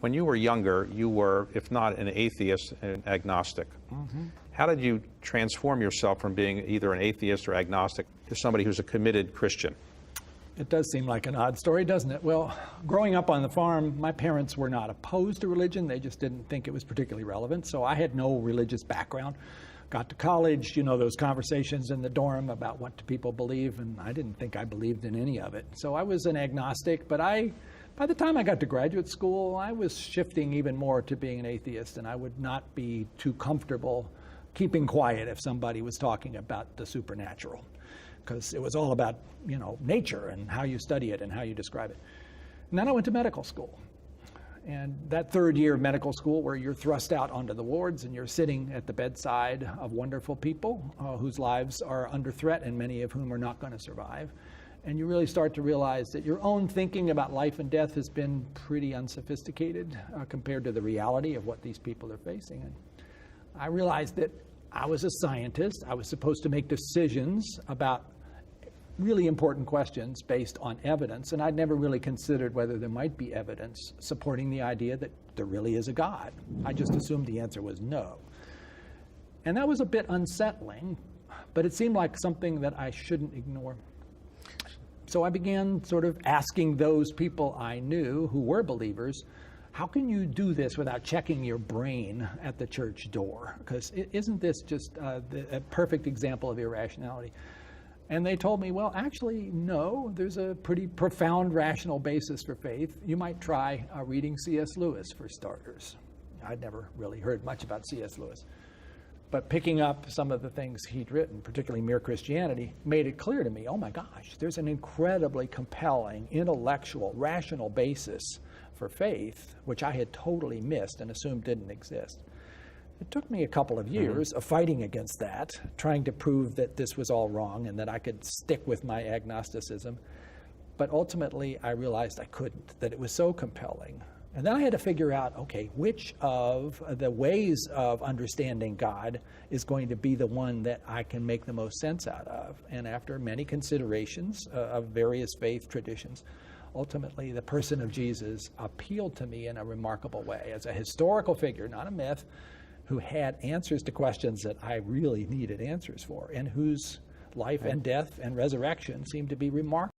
when you were younger, you were, if not an atheist, an agnostic. Mm-hmm. How did you transform yourself from being either an atheist or agnostic to somebody who's a committed Christian? It does seem like an odd story, doesn't it? Well, growing up on the farm, my parents were not opposed to religion. They just didn't think it was particularly relevant. So I had no religious background. Got to college, you know, those conversations in the dorm about what do people believe, and I didn't think I believed in any of it. So I was an agnostic, but by the time I got to graduate school, I was shifting even more to being an atheist, and I would not be too comfortable keeping quiet if somebody was talking about the supernatural, because it was all about, you know, nature and how you study it and how you describe it. And then I went to medical school. And that third year of medical school, where you're thrust out onto the wards and you're sitting at the bedside of wonderful people whose lives are under threat and many of whom are not going to survive. And you really start to realize that your own thinking about life and death has been pretty unsophisticated compared to the reality of what these people are facing. And I realized that I was a scientist. I was supposed to make decisions about really important questions based on evidence, and I'd never really considered whether there might be evidence supporting the idea that there really is a God. I just assumed the answer was no. And that was a bit unsettling, but it seemed like something that I shouldn't ignore. So I began sort of asking those people I knew who were believers, how can you do this without checking your brain at the church door? Because isn't this just a perfect example of irrationality? And they told me, well, actually, no, there's a pretty profound rational basis for faith. You might try reading C.S. Lewis for starters. I'd never really heard much about C.S. Lewis. But picking up some of the things he'd written, particularly Mere Christianity, made it clear to me, oh my gosh, there's an incredibly compelling, intellectual, rational basis for faith, which I had totally missed and assumed didn't exist. It took me a couple of years of fighting against that, trying to prove that this was all wrong and that I could stick with my agnosticism. But ultimately, I realized I couldn't, that it was so compelling. And then I had to figure out, okay, which of the ways of understanding God is going to be the one that I can make the most sense out of. And after many considerations of various faith traditions, ultimately the person of Jesus appealed to me in a remarkable way as a historical figure, not a myth, who had answers to questions that I really needed answers for, and whose life and death and resurrection seemed to be remarkable.